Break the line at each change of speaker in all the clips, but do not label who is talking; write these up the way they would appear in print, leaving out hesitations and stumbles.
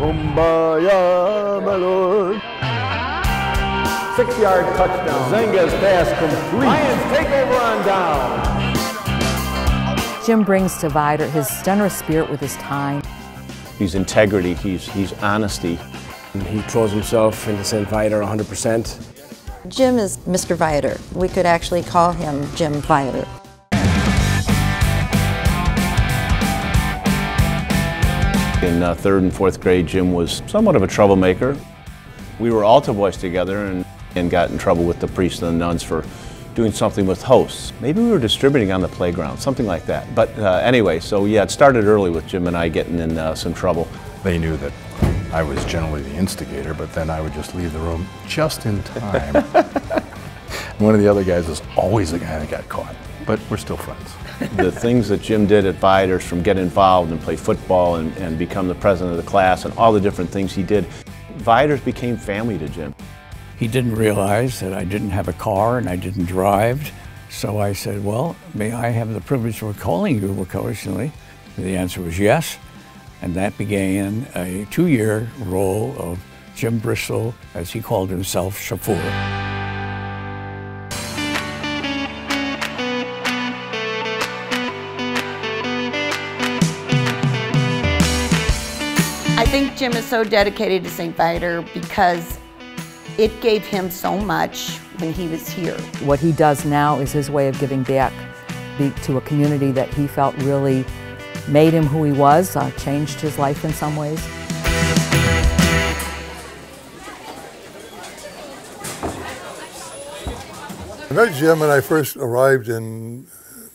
Kumbaya, my lord. 6-yard touchdown. Zenga's pass complete. Lions take over on down.
Jim brings to Viator his generous spirit with his time.
He's integrity, he's honesty.
He throws himself into St. Viator 100%.
Jim is Mr. Viator. We could actually call him Jim Viator.
In 3rd and 4th grade, Jim was somewhat of a troublemaker. We were altar boys together and got in trouble with the priests and the nuns for doing something with hosts. Maybe we were distributing on the playground, something like that. But anyway, so yeah, it started early with Jim and I getting in some trouble.
They knew that I was generally the instigator, but then I would just leave the room just in time. One of the other guys was always the guy that got caught, but we're still friends.
The things that Jim did at Viator's, from get involved and play football and become the president of the class and all the different things he did, Viator's became family to Jim.
He didn't realize that I didn't have a car and I didn't drive, so I said, well, may I have the privilege of calling you occasionally? The answer was yes, and that began a 2-year role of Jim Bristol, as he called himself, chauffeur.
I think Jim is so dedicated to St. Viator because it gave him so much when he was here.
What he does now is his way of giving back to a community that he felt really made him who he was, changed his life in some ways.
I met Jim when I first arrived in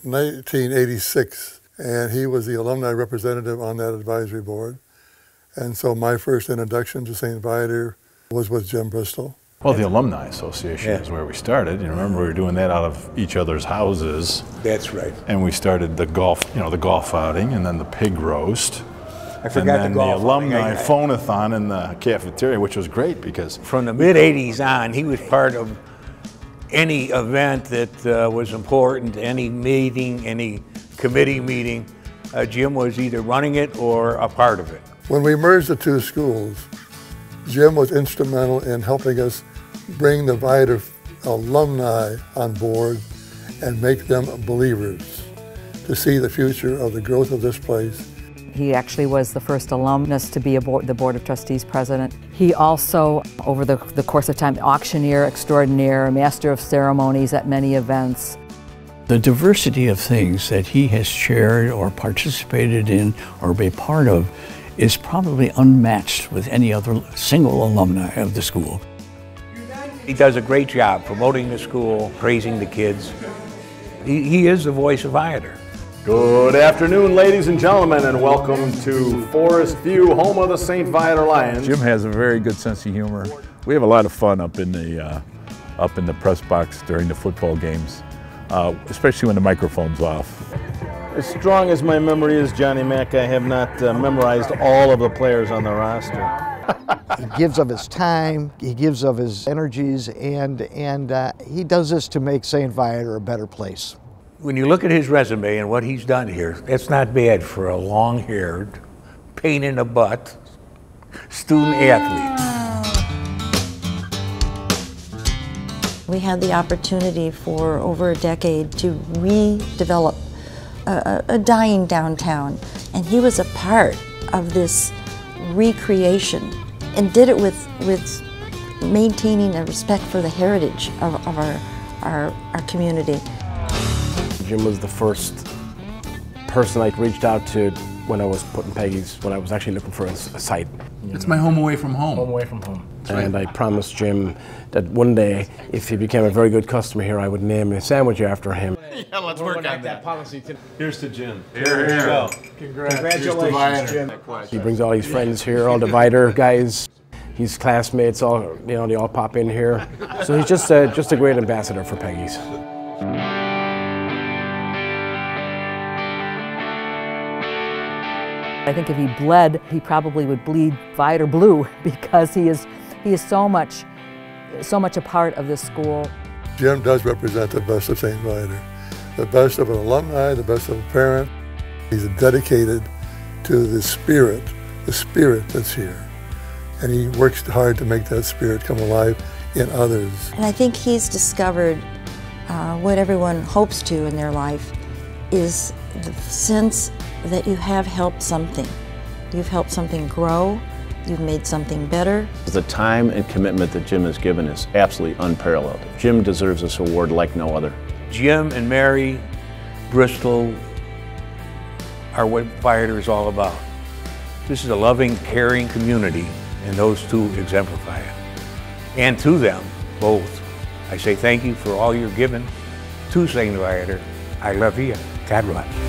1986, and he was the alumni representative on that advisory board. And so my first introduction to St. Viator was with Jim Bristol.
Well, the Alumni Association is where we started. You remember, we were doing that out of each other's houses.
That's right.
And we started the golf, the golf outing, and then the pig roast.
I forgot
and then the alumni phone-a-thon in the cafeteria, which was great because
from the mid-'80s on, he was part of any event that was important, any meeting, any committee meeting. Jim was either running it or a part of it.
When we merged the two schools, Jim was instrumental in helping us bring the Viator alumni on board and make them believers to see the future of the growth of this place.
He actually was the first alumnus to be the Board of Trustees president. He also, over the course of time, auctioneer extraordinaire, master of ceremonies at many events.
The diversity of things that he has chaired or participated in or been part of is probably unmatched with any other single alumni of the school.
He does a great job promoting the school, praising the kids. He is the voice of Viator.
Good afternoon, ladies and gentlemen, and welcome to Forest View, home of the St. Viator Lions.
Jim has a very good sense of humor. We have a lot of fun up in the press box during the football games, especially when the microphone's off.
As strong as my memory is, Johnny Mac, I have not memorized all of the players on the roster.
He gives of his time, he gives of his energies, and he does this to make St. Viator a better place.
When you look at his resume and what he's done here, that's not bad for a long-haired, pain in the butt student athlete.
We had the opportunity for over a decade to redevelop a dying downtown, and he was a part of this recreation and did it with maintaining a respect for the heritage of our community.
Jim was the first person I reached out to when I was putting Peggy's, when I was actually looking for a site.
It's my home away from home.
Home away from home. And I promised Jim that one day, if he became a very good customer here, I would name a sandwich after him.
Yeah, let's work on that policy.
Here's to Jim.
Here, here. Congratulations, Jim.
He brings all his friends here, all the Viator guys, his classmates, all they all pop in here. So he's just a great ambassador for Peggy's.
I think if he bled, he probably would bleed Viator blue because he is so much a part of this school.
Jim does represent the best of St. Viator, the best of an alumni, the best of a parent. He's dedicated to the spirit that's here. and he works hard to make that spirit come alive in others.
And I think he's discovered what everyone hopes to in their life is the sense that you have helped something. You've helped something grow, you've made something better.
The time and commitment that Jim has given is absolutely unparalleled. Jim deserves this award like no other.
Jim and Mary, Bristol, are what Viator is all about. This is a loving, caring community, and those two exemplify it. And to them, both, I say thank you for all you're given to St. Viator. I love you. God bless.